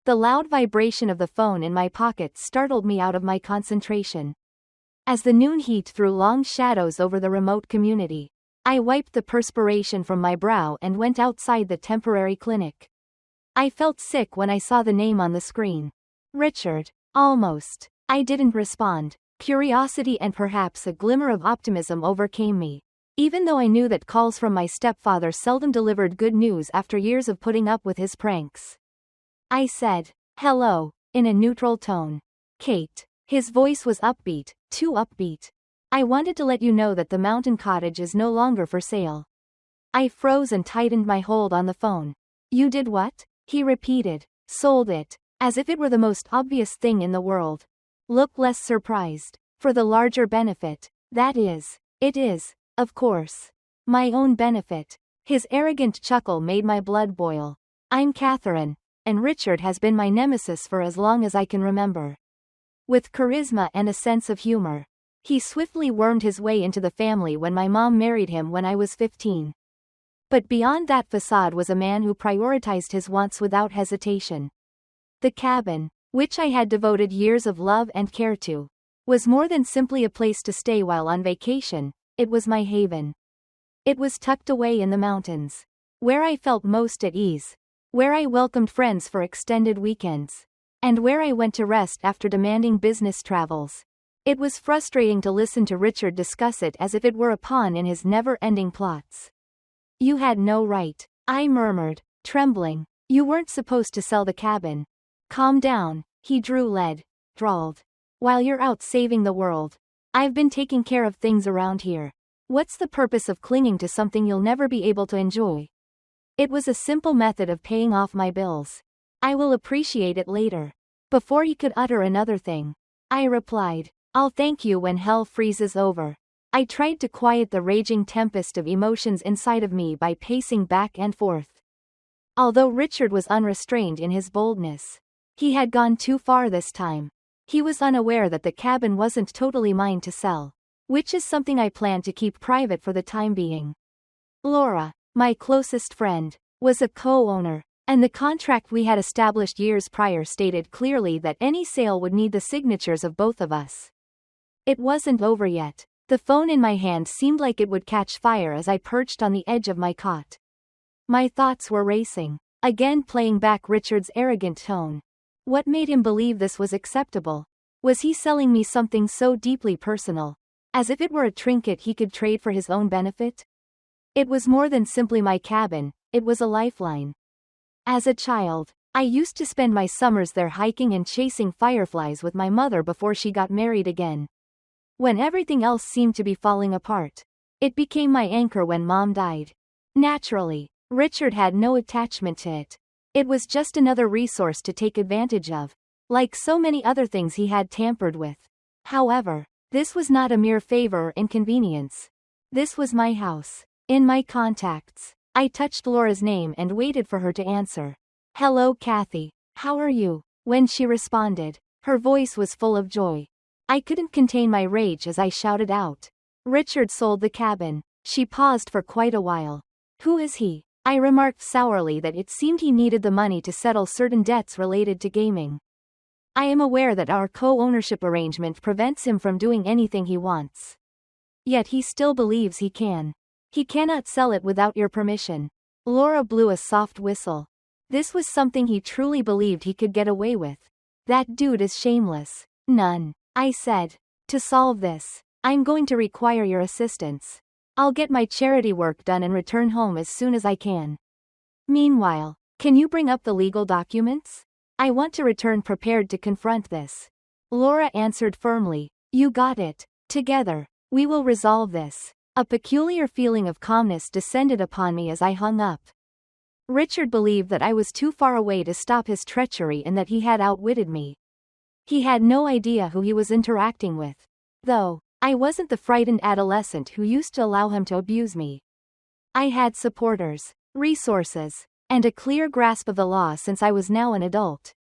The loud vibration of the phone in my pocket startled me out of my concentration. As the noon heat threw long shadows over the remote community, I wiped the perspiration from my brow and went outside the temporary clinic. I felt sick when I saw the name on the screen. Richard. Almost. I didn't respond. Curiosity and perhaps a glimmer of optimism overcame me. Even though I knew that calls from my stepfather seldom delivered good news after years of putting up with his pranks. I said, "Hello," in a neutral tone. "Kate." His voice was upbeat, too upbeat. "I wanted to let you know that the mountain cottage is no longer for sale." I froze and tightened my hold on the phone. "You did what?" he repeated. "Sold it." As if it were the most obvious thing in the world. Look less surprised. "For the larger benefit." "That is." "It is, of course. My own benefit." His arrogant chuckle made my blood boil. "I'm Catherine, and Richard has been my nemesis for as long as I can remember." With charisma and a sense of humor, he swiftly wormed his way into the family when my mom married him when I was 15. But beyond that facade was a man who prioritized his wants without hesitation. The cabin, which I had devoted years of love and care to, was more than simply a place to stay while on vacation. It was my haven. It was tucked away in the mountains, where I felt most at ease, where I welcomed friends for extended weekends, and where I went to rest after demanding business travels. It was frustrating to listen to Richard discuss it as if it were a pawn in his never-ending plots. "You had no right," I murmured, trembling. "You weren't supposed to sell the cabin." "Calm down," he drawled. "While you're out saving the world, I've been taking care of things around here. What's the purpose of clinging to something you'll never be able to enjoy?" It was a simple method of paying off my bills. "I will appreciate it later." Before he could utter another thing, I replied, "I'll thank you when hell freezes over." I tried to quiet the raging tempest of emotions inside of me by pacing back and forth. Although Richard was unrestrained in his boldness, he had gone too far this time. He was unaware that the cabin wasn't totally mine to sell, which is something I planned to keep private for the time being. Laura, my closest friend, was a co-owner, and the contract we had established years prior stated clearly that any sale would need the signatures of both of us. It wasn't over yet. The phone in my hand seemed like it would catch fire as I perched on the edge of my cot. My thoughts were racing, again playing back Richard's arrogant tone. What made him believe this was acceptable? Was he selling me something so deeply personal, as if it were a trinket he could trade for his own benefit? It was more than simply my cabin, it was a lifeline. As a child, I used to spend my summers there hiking and chasing fireflies with my mother before she got married again. When everything else seemed to be falling apart, it became my anchor when Mom died. Naturally, Richard had no attachment to it. It was just another resource to take advantage of, like so many other things he had tampered with. However, this was not a mere favor or inconvenience. This was my house. In my contacts, I touched Laura's name and waited for her to answer. "Hello, Kathy. How are you?" When she responded, her voice was full of joy. I couldn't contain my rage as I shouted out, "Richard sold the cabin." She paused for quite a while. "Who is he?" I remarked sourly that it seemed he needed the money to settle certain debts related to gaming. "I am aware that our co-ownership arrangement prevents him from doing anything he wants. Yet he still believes he can. He cannot sell it without your permission." Laura blew a soft whistle. This was something he truly believed he could get away with. "That dude is shameless." "None," I said. "To solve this, I'm going to require your assistance. I'll get my charity work done and return home as soon as I can. Meanwhile, can you bring up the legal documents? I want to return prepared to confront this." Laura answered firmly, "You got it. Together, we will resolve this." A peculiar feeling of calmness descended upon me as I hung up. Richard believed that I was too far away to stop his treachery and that he had outwitted me. He had no idea who he was interacting with. Though, I wasn't the frightened adolescent who used to allow him to abuse me. I had supporters, resources, and a clear grasp of the law since I was now an adult.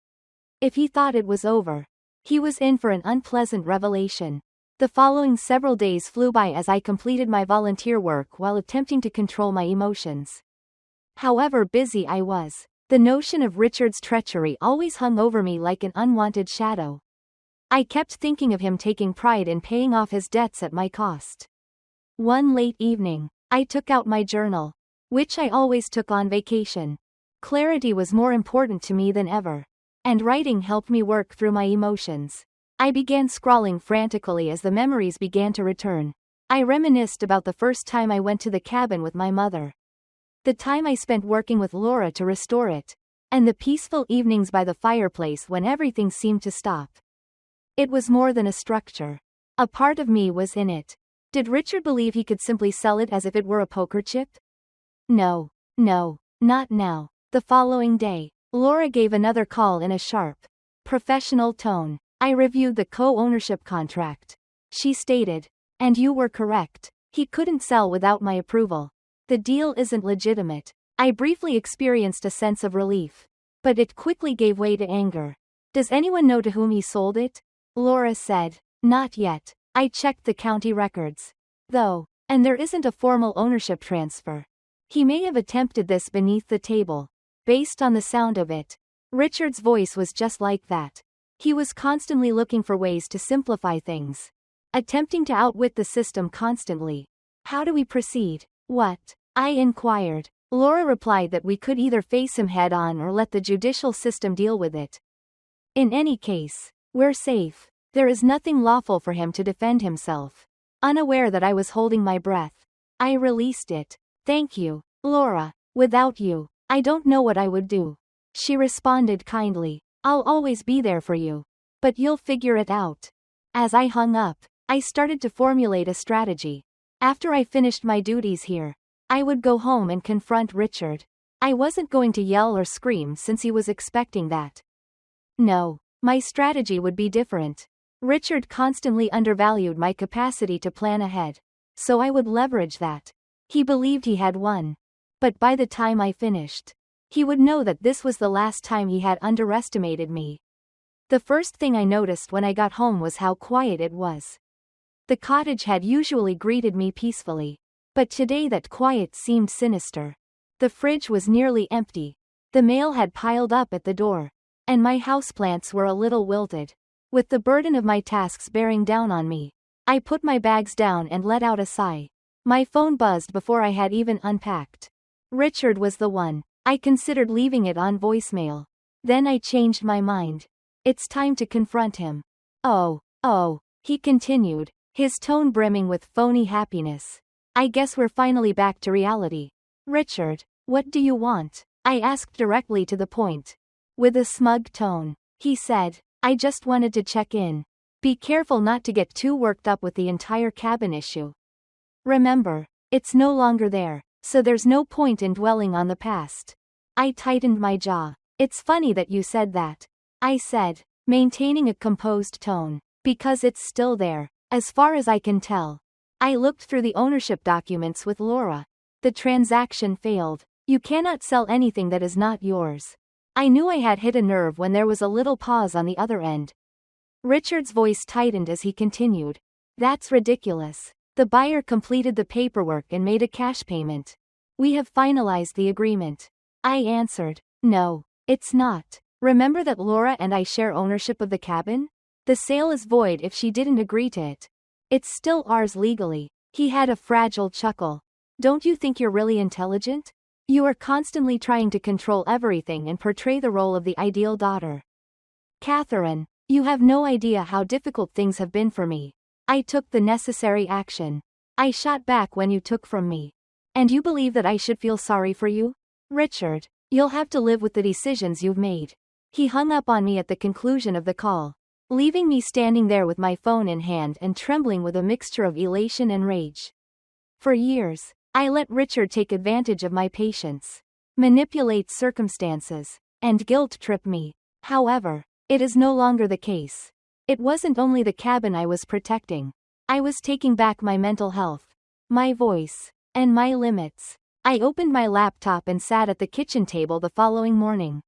If he thought it was over, he was in for an unpleasant revelation. The following several days flew by as I completed my volunteer work while attempting to control my emotions. However busy I was, The notion of Richard's treachery always hung over me like an unwanted shadow. I kept thinking of him taking pride in paying off his debts at my cost. One late evening, I took out my journal, which I always took on vacation. Clarity was more important to me than ever, and writing helped me work through my emotions. I began scrawling frantically as the memories began to return. I reminisced about the first time I went to the cabin with my mother, the time I spent working with Laura to restore it, and the peaceful evenings by the fireplace when everything seemed to stop. It was more than a structure. A part of me was in it. Did Richard believe he could simply sell it as if it were a poker chip? No, not now. The following day, Laura gave another call in a sharp, professional tone. I reviewed the co-ownership contract. She stated, "And you were correct. He couldn't sell without my approval. The deal isn't legitimate." I briefly experienced a sense of relief, but it quickly gave way to anger. "Does anyone know to whom he sold it?" Laura said. "Not yet. I checked the county records, though, and there isn't a formal ownership transfer. He may have attempted this beneath the table." Based on the sound of it, Richard's voice was just like that. He was constantly looking for ways to simplify things, attempting to outwit the system constantly. "How do we proceed?" "What?" I inquired. Laura replied that we could either face him head-on or let the judicial system deal with it. "In any case, we're safe. There is nothing lawful for him to defend himself." Unaware that I was holding my breath, I released it. "Thank you, Laura. Without you, I don't know what I would do." She responded kindly. "I'll always be there for you. But you'll figure it out." As I hung up, I started to formulate a strategy. After I finished my duties here, I would go home and confront Richard. I wasn't going to yell or scream since he was expecting that. No, my strategy would be different. Richard constantly undervalued my capacity to plan ahead, so I would leverage that. He believed he had won. But by the time I finished, he would know that this was the last time he had underestimated me. The first thing I noticed when I got home was how quiet it was. The cottage had usually greeted me peacefully, but today that quiet seemed sinister. The fridge was nearly empty. The mail had piled up at the door, and my houseplants were a little wilted. With the burden of my tasks bearing down on me, I put my bags down and let out a sigh. My phone buzzed before I had even unpacked. Richard was the one. I considered leaving it on voicemail. Then I changed my mind. "It's time to confront him." Oh, he continued, his tone brimming with phony happiness. "I guess we're finally back to reality." "Richard, what do you want?" I asked directly to the point. With a smug tone, he said, "I just wanted to check in. Be careful not to get too worked up with the entire cabin issue. Remember, it's no longer there, so there's no point in dwelling on the past." I tightened my jaw. "It's funny that you said that," I said, maintaining a composed tone, "because it's still there, as far as I can tell." I looked through the ownership documents with Laura. The transaction failed. You cannot sell anything that is not yours. I knew I had hit a nerve when there was a little pause on the other end. Richard's voice tightened as he continued. "That's ridiculous. The buyer completed the paperwork and made a cash payment. We have finalized the agreement." I answered, "No, it's not. Remember that Laura and I share ownership of the cabin? The sale is void if she didn't agree to it. It's still ours legally." He had a fragile chuckle. "Don't you think you're really intelligent? You are constantly trying to control everything and portray the role of the ideal daughter. Catherine, you have no idea how difficult things have been for me. I took the necessary action. I shot back when you took from me. And you believe that I should feel sorry for you? Richard, you'll have to live with the decisions you've made." He hung up on me at the conclusion of the call, leaving me standing there with my phone in hand and trembling with a mixture of elation and rage. For years, I let Richard take advantage of my patience, manipulate circumstances, and guilt-trip me. However, it is no longer the case. It wasn't only the cabin I was protecting. I was taking back my mental health, my voice, and my limits. I opened my laptop and sat at the kitchen table the following morning,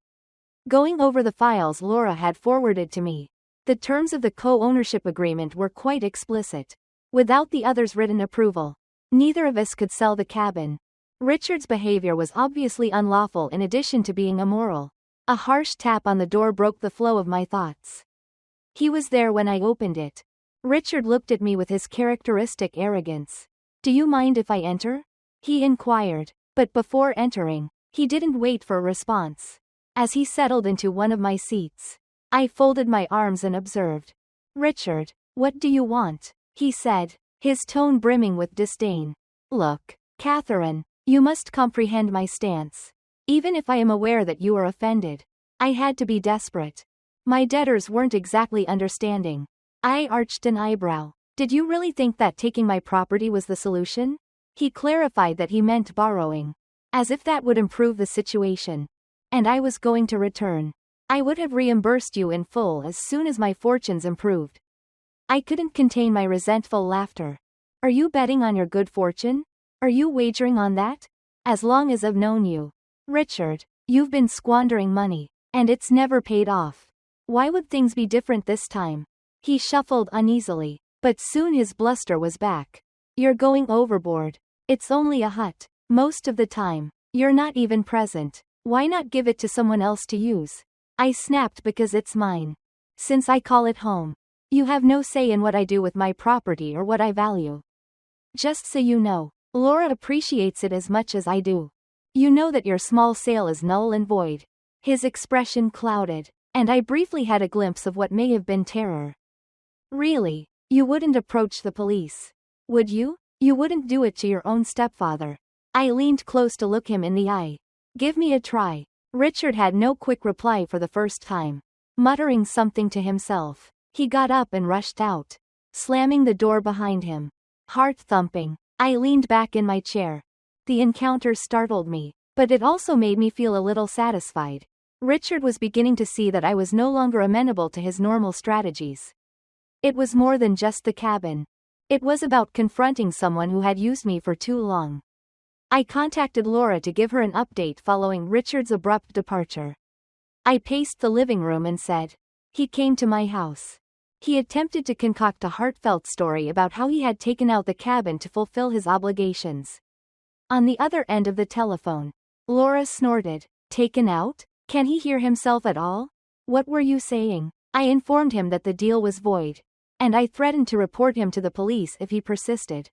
going over the files Laura had forwarded to me. The terms of the co-ownership agreement were quite explicit. Without the other's written approval, neither of us could sell the cabin. Richard's behavior was obviously unlawful in addition to being immoral. A harsh tap on the door broke the flow of my thoughts. He was there when I opened it. Richard looked at me with his characteristic arrogance. "Do you mind if I enter?" he inquired. But before entering, he didn't wait for a response. As he settled into one of my seats, I folded my arms and observed. "Richard, what do you want?" he said, his tone brimming with disdain. "Look, Catherine, you must comprehend my stance. Even if I am aware that you are offended, I had to be desperate. My debtors weren't exactly understanding." I arched an eyebrow. "Did you really think that taking my property was the solution?" He clarified that he meant borrowing, as if that would improve the situation. "And I was going to return. I would have reimbursed you in full as soon as my fortunes improved." I couldn't contain my resentful laughter. "Are you betting on your good fortune? Are you wagering on that? As long as I've known you, Richard, you've been squandering money, and it's never paid off. Why would things be different this time?" He shuffled uneasily, but soon his bluster was back. "You're going overboard. It's only a hut. Most of the time, you're not even present. Why not give it to someone else to use?" I snapped. "Because it's mine. Since I call it home. You have no say in what I do with my property or what I value. Just so you know, Laura appreciates it as much as I do. You know that your small sale is null and void." His expression clouded, and I briefly had a glimpse of what may have been terror. "Really? You wouldn't approach the police? Would you? You wouldn't do it to your own stepfather?" I leaned close to look him in the eye. "Give me a try." Richard had no quick reply for the first time. Muttering something to himself, he got up and rushed out, slamming the door behind him. Heart thumping, I leaned back in my chair. The encounter startled me, but it also made me feel a little satisfied. Richard was beginning to see that I was no longer amenable to his normal strategies. It was more than just the cabin. It was about confronting someone who had used me for too long. I contacted Laura to give her an update following Richard's abrupt departure. I paced the living room and said, "He came to my house. He attempted to concoct a heartfelt story about how he had taken out the cabin to fulfill his obligations." On the other end of the telephone, Laura snorted. "Taken out? Can he hear himself at all? What were you saying?" I informed him that the deal was void, and I threatened to report him to the police if he persisted.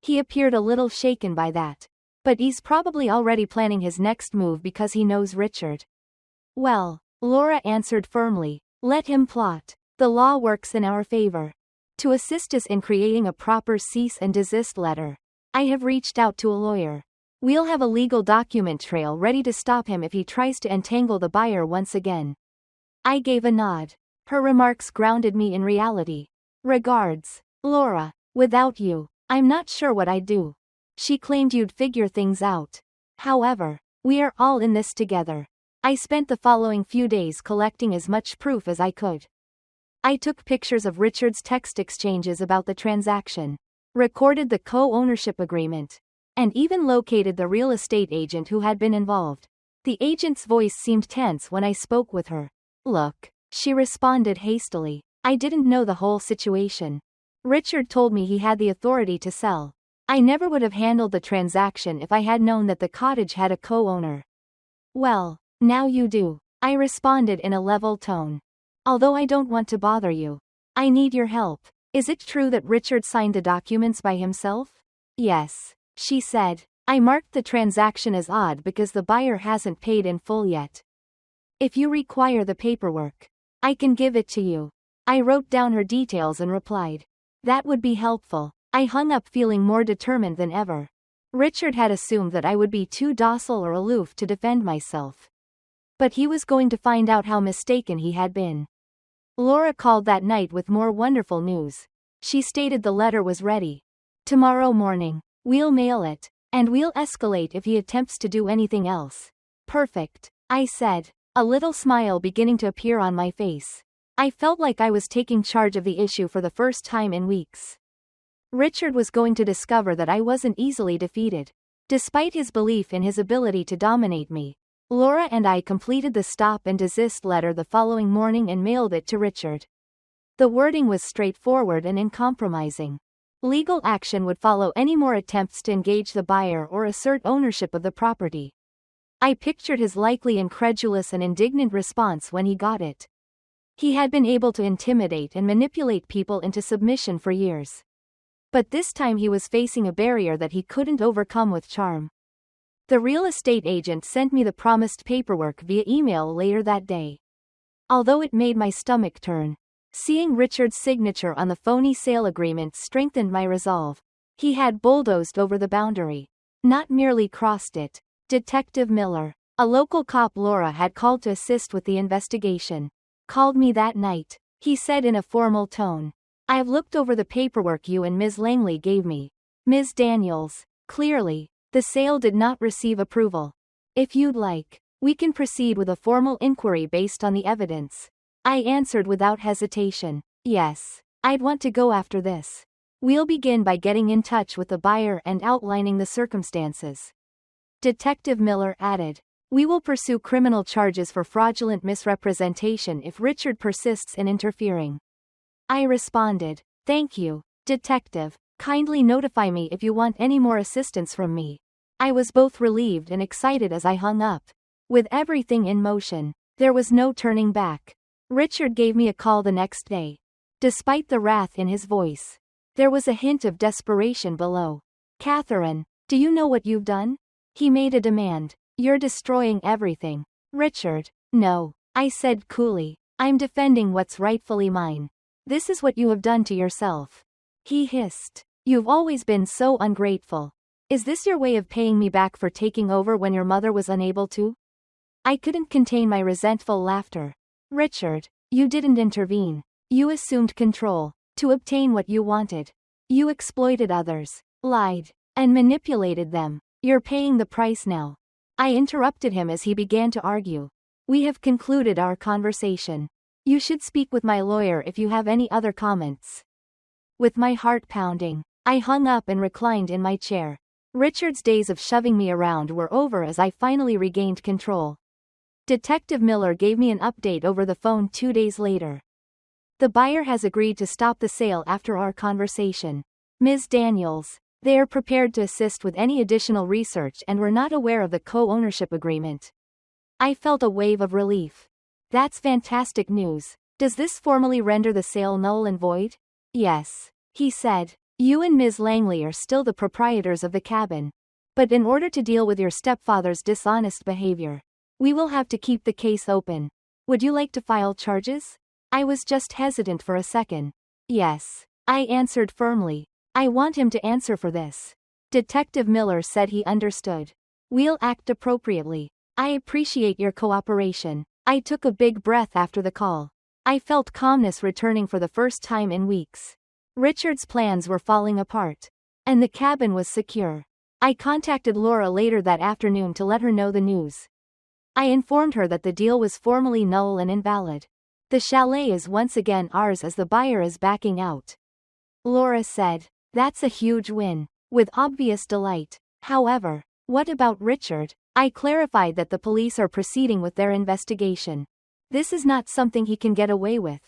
He appeared a little shaken by that. But he's probably already planning his next move because he knows Richard. "Well," Laura answered firmly, "let him plot. The law works in our favor. To assist us in creating a proper cease and desist letter, I have reached out to a lawyer. We'll have a legal document trail ready to stop him if he tries to entangle the buyer once again." I gave a nod. Her remarks grounded me in reality. "Regards, Laura. Without you, I'm not sure what I'd do." She claimed you'd figure things out. "However, we are all in this together." I spent the following few days collecting as much proof as I could. I took pictures of Richard's text exchanges about the transaction, recorded the co-ownership agreement, and even located the real estate agent who had been involved. The agent's voice seemed tense when I spoke with her. "Look," she responded hastily, "I didn't know the whole situation. Richard told me he had the authority to sell. I never would have handled the transaction if I had known that the cottage had a co-owner." "Well, now you do," I responded in a level tone. "Although I don't want to bother you, I need your help. Is it true that Richard signed the documents by himself?" "Yes," she said. "I marked the transaction as odd because the buyer hasn't paid in full yet. If you require the paperwork, I can give it to you." I wrote down her details and replied, "That would be helpful." I hung up feeling more determined than ever. Richard had assumed that I would be too docile or aloof to defend myself. But he was going to find out how mistaken he had been. Laura called that night with more wonderful news. She stated the letter was ready. "Tomorrow morning, we'll mail it, and we'll escalate if he attempts to do anything else." "Perfect," I said, a little smile beginning to appear on my face. I felt like I was taking charge of the issue for the first time in weeks. Richard was going to discover that I wasn't easily defeated. Despite his belief in his ability to dominate me, Laura and I completed the stop and desist letter the following morning and mailed it to Richard. The wording was straightforward and uncompromising. Legal action would follow any more attempts to engage the buyer or assert ownership of the property. I pictured his likely incredulous and indignant response when he got it. He had been able to intimidate and manipulate people into submission for years. But this time he was facing a barrier that he couldn't overcome with charm. The real estate agent sent me the promised paperwork via email later that day. Although it made my stomach turn, seeing Richard's signature on the phony sale agreement strengthened my resolve. He had bulldozed over the boundary, not merely crossed it. Detective Miller, a local cop Laura had called to assist with the investigation, called me that night. He said in a formal tone, "I've looked over the paperwork you and Ms. Langley gave me. Ms. Daniels, clearly, the sale did not receive approval. If you'd like, we can proceed with a formal inquiry based on the evidence." I answered without hesitation, "Yes, I'd want to go after this. We'll begin by getting in touch with the buyer and outlining the circumstances." Detective Miller added, "We will pursue criminal charges for fraudulent misrepresentation if Richard persists in interfering." I responded, "Thank you, Detective. Kindly notify me if you want any more assistance from me." I was both relieved and excited as I hung up. With everything in motion, there was no turning back. Richard gave me a call the next day. Despite the wrath in his voice, there was a hint of desperation below. "Catherine, do you know what you've done?" He made a demand. "You're destroying everything." "Richard, no," I said coolly. "I'm defending what's rightfully mine. This is what you have done to yourself." He hissed, "You've always been so ungrateful. Is this your way of paying me back for taking over when your mother was unable to?" I couldn't contain my resentful laughter. "Richard, you didn't intervene. You assumed control to obtain what you wanted. You exploited others, lied, and manipulated them. You're paying the price now." I interrupted him as he began to argue. "We have concluded our conversation. You should speak with my lawyer if you have any other comments." With my heart pounding, I hung up and reclined in my chair. Richard's days of shoving me around were over as I finally regained control. Detective Miller gave me an update over the phone 2 days later. "The buyer has agreed to stop the sale after our conversation. Ms. Daniels, they are prepared to assist with any additional research and were not aware of the co-ownership agreement." I felt a wave of relief. "That's fantastic news. Does this formally render the sale null and void?" "Yes," he said. "You and Ms. Langley are still the proprietors of the cabin. But in order to deal with your stepfather's dishonest behavior, we will have to keep the case open. Would you like to file charges?" I was just hesitant for a second. "Yes," I answered firmly. "I want him to answer for this." Detective Miller said he understood. "We'll act appropriately. I appreciate your cooperation." I took a big breath after the call. I felt calmness returning for the first time in weeks. Richard's plans were falling apart, and the cabin was secure. I contacted Laura later that afternoon to let her know the news. I informed her that the deal was formally null and invalid. "The chalet is once again ours as the buyer is backing out." Laura said, "That's a huge win," with obvious delight. "However, what about Richard?" I clarified that the police are proceeding with their investigation. "This is not something he can get away with."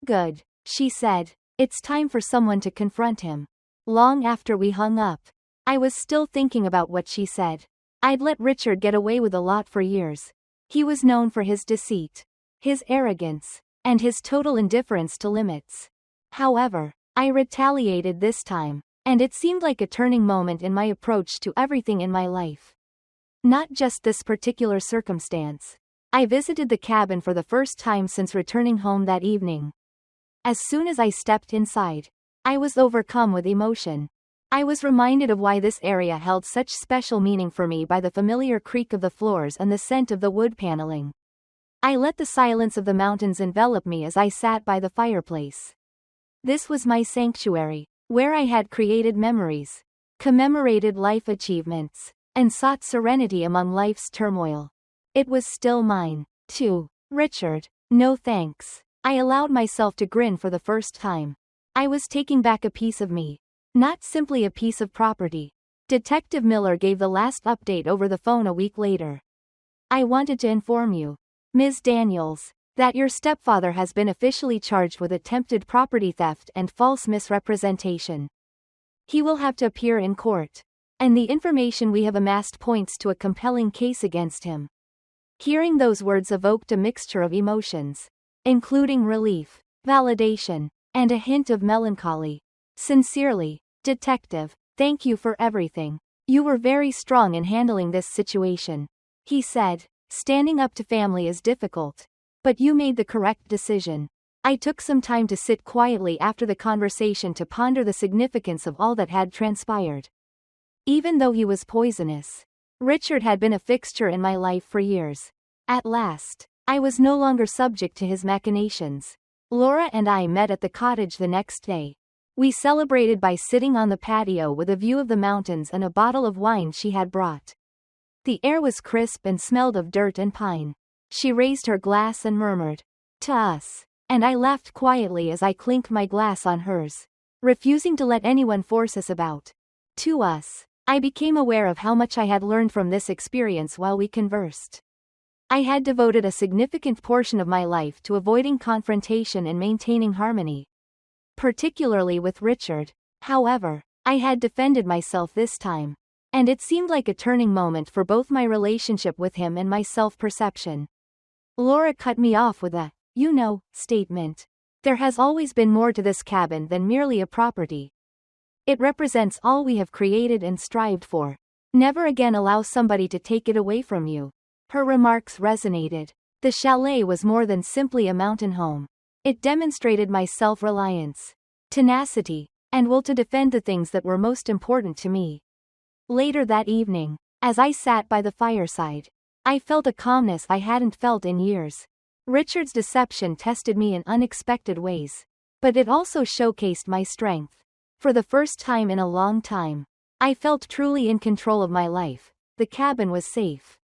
"Good," she said. "It's time for someone to confront him." Long after we hung up, I was still thinking about what she said. I'd let Richard get away with a lot for years. He was known for his deceit, his arrogance, and his total indifference to limits. However, I retaliated this time, and it seemed like a turning moment in my approach to everything in my life. Not just this particular circumstance. I visited the cabin for the first time since returning home that evening. As soon as I stepped inside, I was overcome with emotion. I was reminded of why this area held such special meaning for me by the familiar creak of the floors and the scent of the wood paneling. I let the silence of the mountains envelop me as I sat by the fireplace. This was my sanctuary, where I had created memories, commemorated life achievements, and sought serenity among life's turmoil. It was still mine, too. "Richard, no thanks." I allowed myself to grin for the first time. I was taking back a piece of me, not simply a piece of property. Detective Miller gave the last update over the phone a week later. "I wanted to inform you, Ms. Daniels, that your stepfather has been officially charged with attempted property theft and false misrepresentation." He will have to appear in court. And the information we have amassed points to a compelling case against him. Hearing those words evoked a mixture of emotions, including relief, validation, and a hint of melancholy. Sincerely, Detective, thank you for everything. You were very strong in handling this situation. He said, standing up to family is difficult. But you made the correct decision. I took some time to sit quietly after the conversation to ponder the significance of all that had transpired. Even though he was poisonous, Richard had been a fixture in my life for years. At last, I was no longer subject to his machinations. Laura and I met at the cottage the next day. We celebrated by sitting on the patio with a view of the mountains and a bottle of wine she had brought. The air was crisp and smelled of dirt and pine. She raised her glass and murmured, "To us," and I laughed quietly as I clinked my glass on hers, refusing to let anyone force us about. To us. I became aware of how much I had learned from this experience while we conversed. I had devoted a significant portion of my life to avoiding confrontation and maintaining harmony. Particularly with Richard. However, I had defended myself this time. And it seemed like a turning moment for both my relationship with him and my self-perception. Laura cut me off with a, statement. There has always been more to this cabin than merely a property. It represents all we have created and strived for. Never again allow somebody to take it away from you. Her remarks resonated. The chalet was more than simply a mountain home. It demonstrated my self-reliance, tenacity, and will to defend the things that were most important to me. Later that evening, as I sat by the fireside, I felt a calmness I hadn't felt in years. Richard's deception tested me in unexpected ways. But it also showcased my strength. For the first time in a long time, I felt truly in control of my life. The cabin was safe.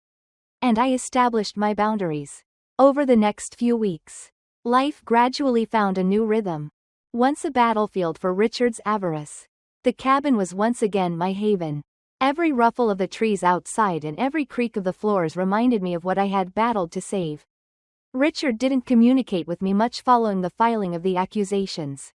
And I established my boundaries. Over the next few weeks, life gradually found a new rhythm. Once a battlefield for Richard's avarice, the cabin was once again my haven. Every ruffle of the trees outside and every creak of the floors reminded me of what I had battled to save. Richard didn't communicate with me much following the filing of the accusations.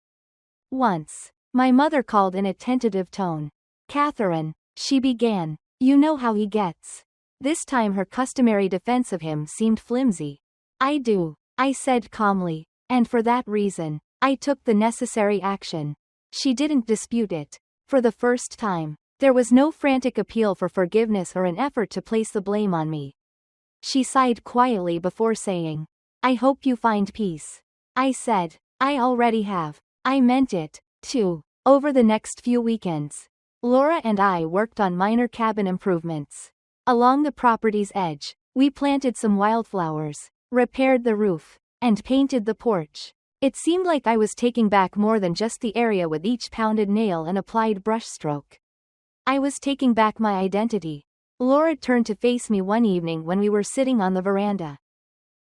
Once, my mother called in a tentative tone. "Catherine," she began, "you know how he gets." This time her customary defense of him seemed flimsy. "I do," I said calmly, "and for that reason, I took the necessary action." She didn't dispute it. For the first time, there was no frantic appeal for forgiveness or an effort to place the blame on me. She sighed quietly before saying, "I hope you find peace." I said, "I already have." I meant it, too. Over the next few weekends, Laura and I worked on minor cabin improvements. Along the property's edge, we planted some wildflowers, repaired the roof, and painted the porch. It seemed like I was taking back more than just the area with each pounded nail and applied brushstroke. I was taking back my identity. Laura turned to face me one evening when we were sitting on the veranda,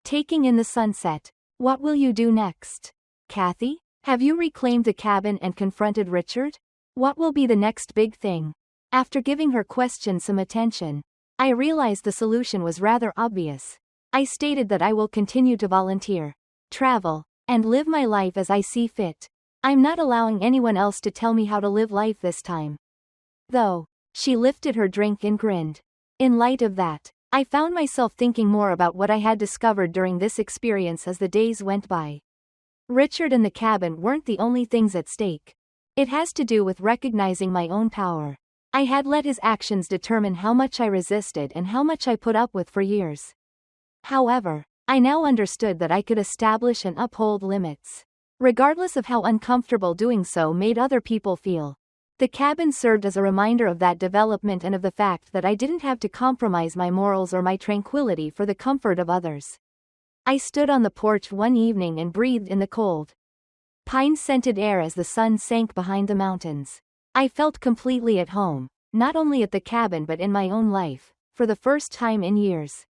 taking in the sunset. "What will you do next, Kathy? Have you reclaimed the cabin and confronted Richard? What will be the next big thing?" After giving her question some attention, I realized the solution was rather obvious. I stated that I will continue to volunteer, travel, and live my life as I see fit. I'm not allowing anyone else to tell me how to live life this time. Though, she lifted her drink and grinned. In light of that, I found myself thinking more about what I had discovered during this experience as the days went by. Richard and the cabin weren't the only things at stake. It has to do with recognizing my own power. I had let his actions determine how much I resisted and how much I put up with for years. However, I now understood that I could establish and uphold limits, regardless of how uncomfortable doing so made other people feel. The cabin served as a reminder of that development and of the fact that I didn't have to compromise my morals or my tranquility for the comfort of others. I stood on the porch one evening and breathed in the cold, pine-scented air as the sun sank behind the mountains. I felt completely at home, not only at the cabin but in my own life, for the first time in years.